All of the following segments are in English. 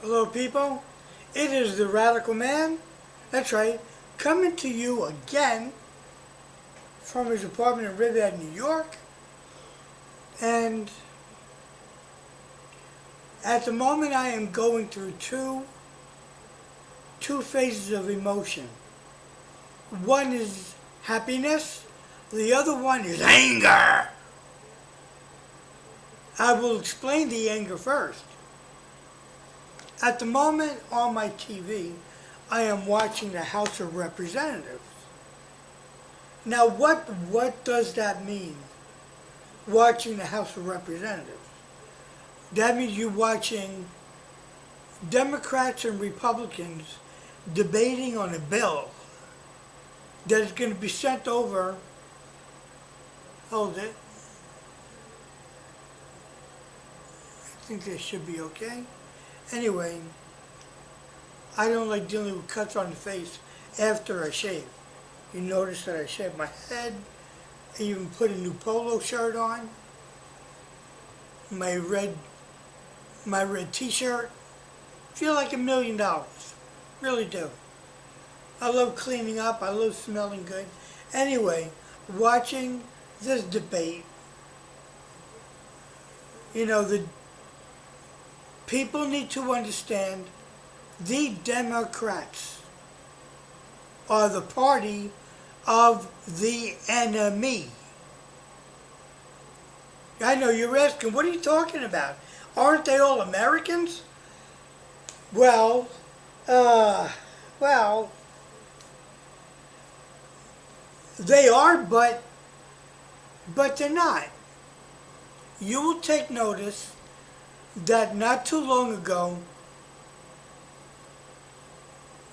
Hello, people. It is the Radical Man. That's right. Coming to you again from his apartment in Riverhead, New York. And at the moment, I am going through two phases of emotion. One is happiness. The other one is anger. I will explain the anger first. At the moment on my TV, I am watching the House of Representatives. Now, what does that mean? Watching the House of Representatives. That means you're watching Democrats and Republicans debating on a bill that is going to be sent over. Hold it. I think this should be okay. Anyway, I don't like dealing with cuts on the face after I shave. You notice that I shaved my head. I even put a new polo shirt on. My red t-shirt. Feel like $1,000,000. Really do. I love cleaning up. I love smelling good. Anyway, watching this debate, the people need to understand the Democrats are the party of the enemy. I know you're asking, what are you talking about? Aren't they all Americans? Well, they are, but they're not. You will take notice that not too long ago,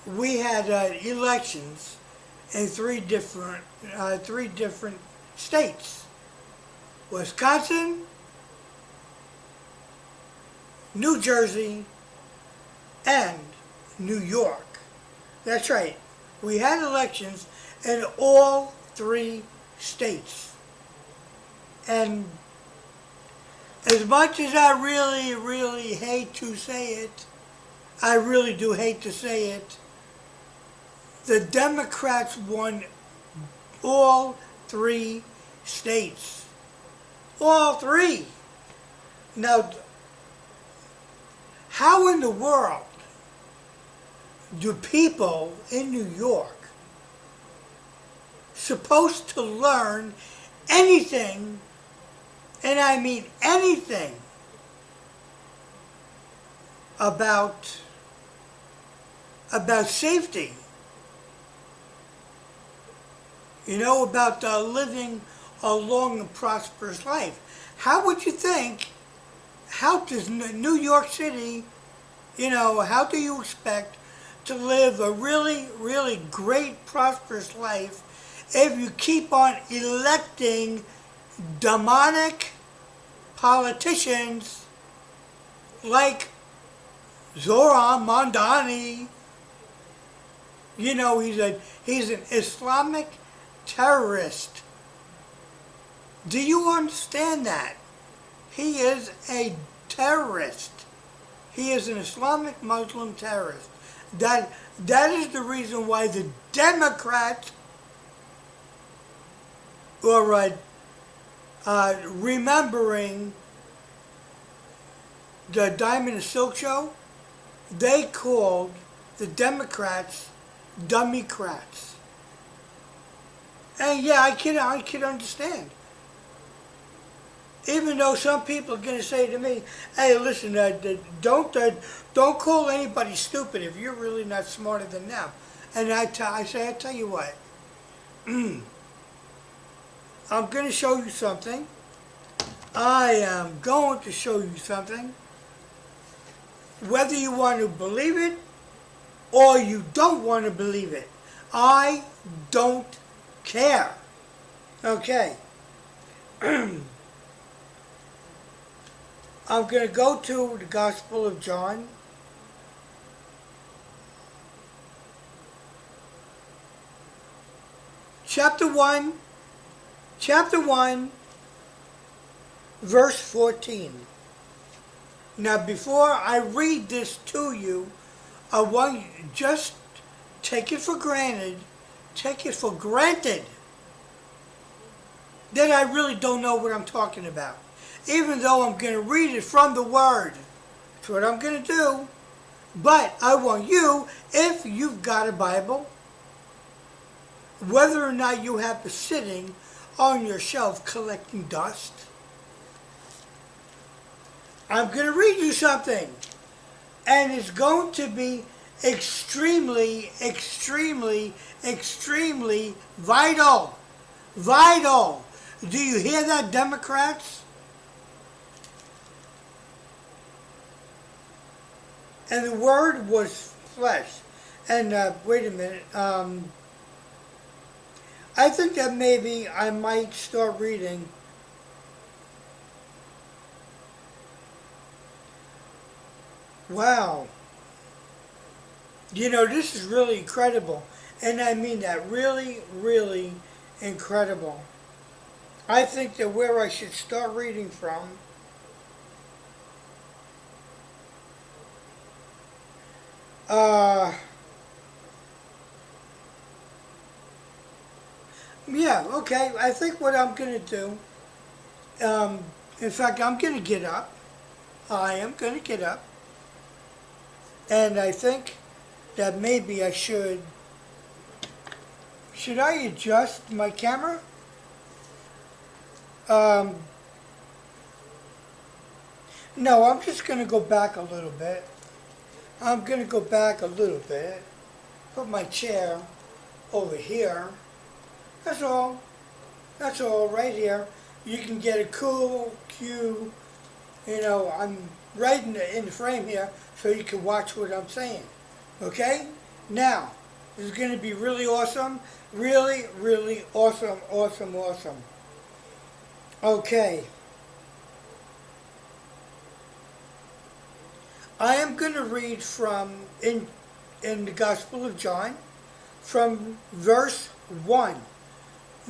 we had elections in three different states: Wisconsin, New Jersey, and New York. That's right. We had elections in all three states. And as much as I really, really hate to say it, I really do hate to say it, the Democrats won all three states. All three. Now, how in the world do people in New York supposed to learn anything, and I mean anything, about safety? About living a long and prosperous life. How would you think, how does New York City, how do you expect to live a really, really great, prosperous life if you keep on electing demonic politicians like Zoran Mamdani? He's an Islamic terrorist. Do you understand that? He is a terrorist. He is an Islamic Muslim terrorist. That is the reason why the Democrats are remembering the Diamond and Silk show. They called the Democrats Dummycrats. And yeah, I can understand. Even though some people are going to say to me, "Hey, listen, don't call anybody stupid if you're really not smarter than them." And I tell you what, I'm going to show you something. I am going to show you something. Whether you want to believe it or you don't want to believe it, I don't care. Okay. I'm going to go to the Gospel of John. Chapter 1, verse 14. Now, before I read this to you, I want you to just take it for granted, take it for granted that I really don't know what I'm talking about. Even though I'm going to read it from the Word. That's what I'm going to do. But I want you, if you've got a Bible, whether or not you have it sitting on your shelf collecting dust, I'm going to read you something. And it's going to be extremely, extremely, extremely vital. Vital. Do you hear that, Democrats? And the Word was flesh. And wait a minute. I think that maybe I might start reading. Wow. You know, this is really incredible. And I mean that really, really incredible. I think that where I should start reading from yeah, okay. I think what I'm going to do, in fact, I'm going to get up. I am going to get up. And I think that maybe I should I adjust my camera? No, I'm just going to go back a little bit. I'm going to go back a little bit. Put my chair over here. That's all. That's all right here. You can get a cool cue. You know, I'm right in the frame here so you can watch what I'm saying. Okay? Now, this is going to be really awesome. Really, really awesome, awesome, awesome. Okay. I am going to read from, in the Gospel of John, from verse 1.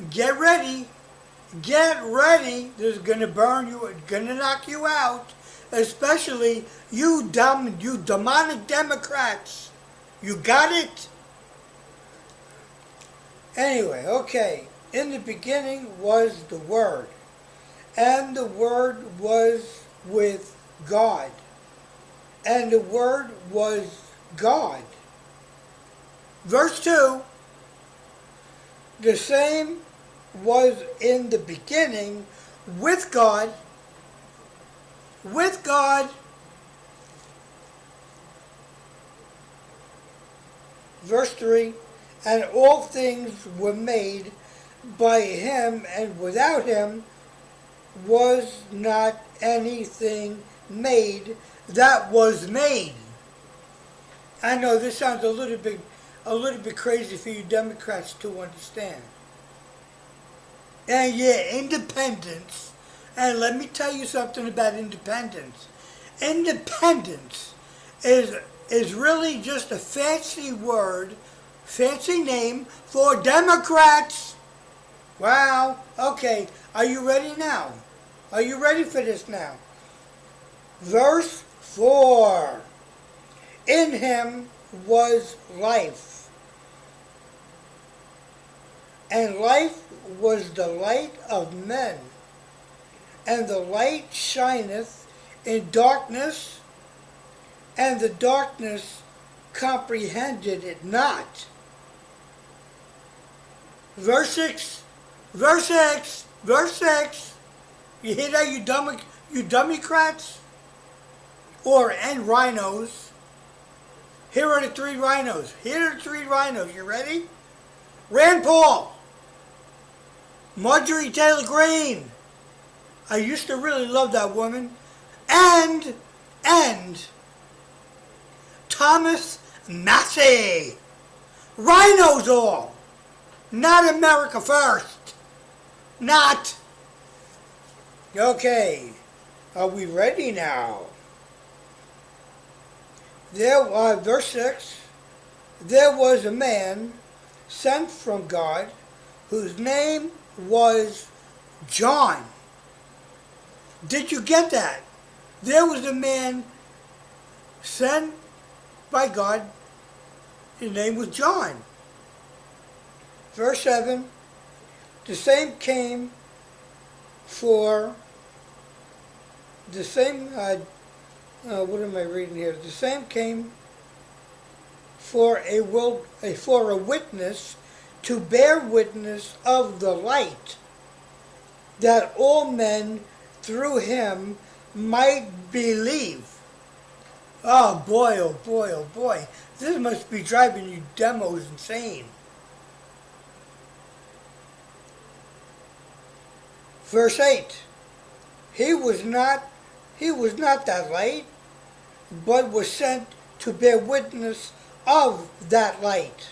Get ready. Get ready. This is going to burn you. It's going to knock you out. Especially you demonic Democrats. You got it? Anyway, okay. In the beginning was the Word. And the Word was with God. And the Word was God. Verse 2. The same was in the beginning with God. With God. Verse 3. And all things were made by Him, and without Him was not anything made that was made. I know this sounds a little bit crazy for you Democrats to understand. And yeah, independence. And let me tell you something about independence. Independence is really just a fancy word, fancy name for Democrats. Wow. Okay. Are you ready now? Are you ready for this now? Verse 4. In Him was life, and life was the light of men. And the light shineth in darkness, and the darkness comprehended it not. Verse 6. Verse 6. Verse 6. You hear that, you Democrats? And rhinos. Here are the three rhinos. Here are the three rhinos. You ready? Rand Paul. Marjorie Taylor Greene. I used to really love that woman. And Thomas Massie. Rhinos all. Not America first. Not. Okay. Are we ready now? Verse 6. There was a man sent from God whose name was John. Did you get that? There was a man sent by God. His name was John. Verse 7, the same came for, the same, what am I reading here? The same came for a witness to bear witness of the light, that all men through him might believe. Oh boy, oh boy, oh boy. This must be driving you demos insane. Verse 8. He was not that light, but was sent to bear witness of that light.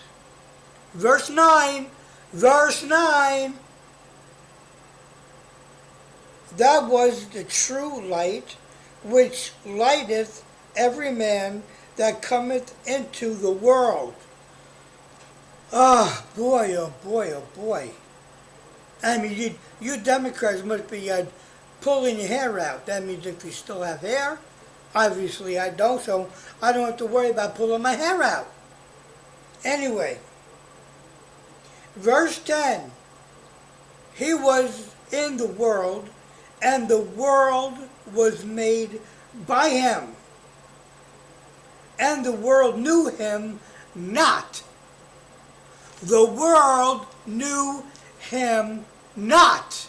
Verse 9. Verse 9. That was the true light, which lighteth every man that cometh into the world. Ah, boy, oh boy, oh boy. I mean, you Democrats must be pulling your hair out. That means if you still have hair, obviously I don't, so I don't have to worry about pulling my hair out. Anyway, verse 10. He was in the world, and the world was made by him, and the world knew him not. The world knew him not.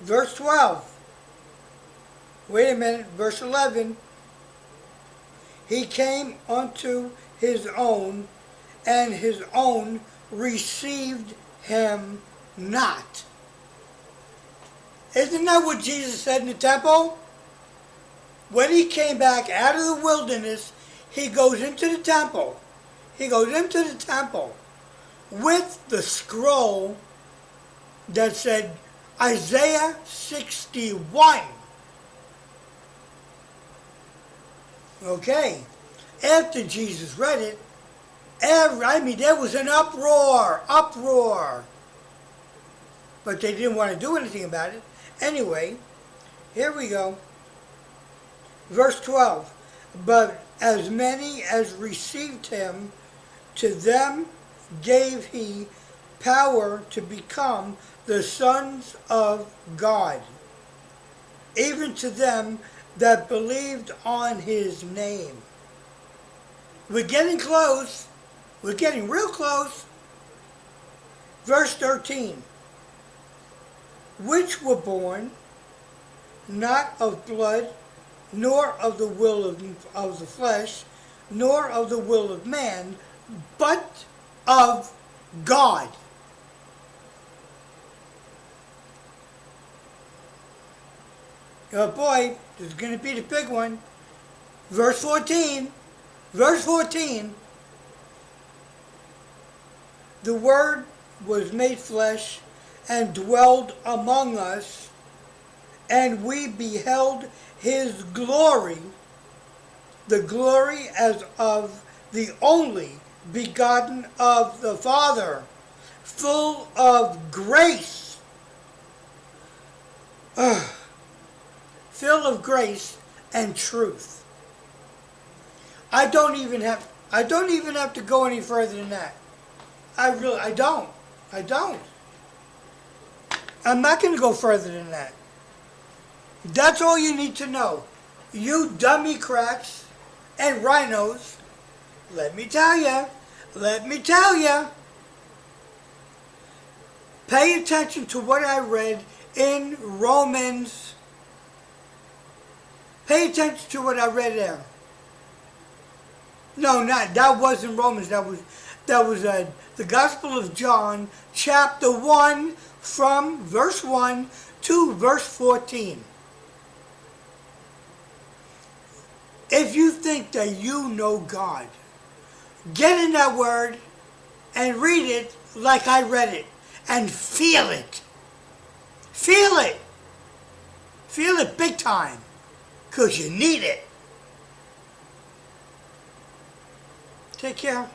Verse 12. Wait a minute, verse 11. He came unto his own, and his own received him not. Isn't that what Jesus said in the temple? When he came back out of the wilderness, he goes into the temple. He goes into the temple with the scroll that said Isaiah 61. Okay. After Jesus read it, there was an uproar. But they didn't want to do anything about it. Anyway, here we go. Verse 12. But as many as received him, to them gave he power to become the sons of God, even to them that believed on his name. We're getting close. We're getting real close. Verse 13. Which were born not of blood, nor of the will of the flesh, nor of the will of man, but of God. Oh boy, this is going to be the big one. Verse 14. Verse 14. The Word was made flesh and dwelled among us, and we beheld his glory, the glory as of the only begotten of the Father, full of grace. Full of grace and truth. I don't even have to go any further than that. I don't. I'm not going to go further than that. That's all you need to know. You dummy cracks and rhinos, let me tell you, pay attention to what I read in Romans. Pay attention to what I read there. No, that wasn't Romans. That was the Gospel of John, chapter 1, from verse 1 to verse 14. If you think that you know God, get in that word and read it like I read it and feel it. Feel it. Feel it big time, because you need it. Take care.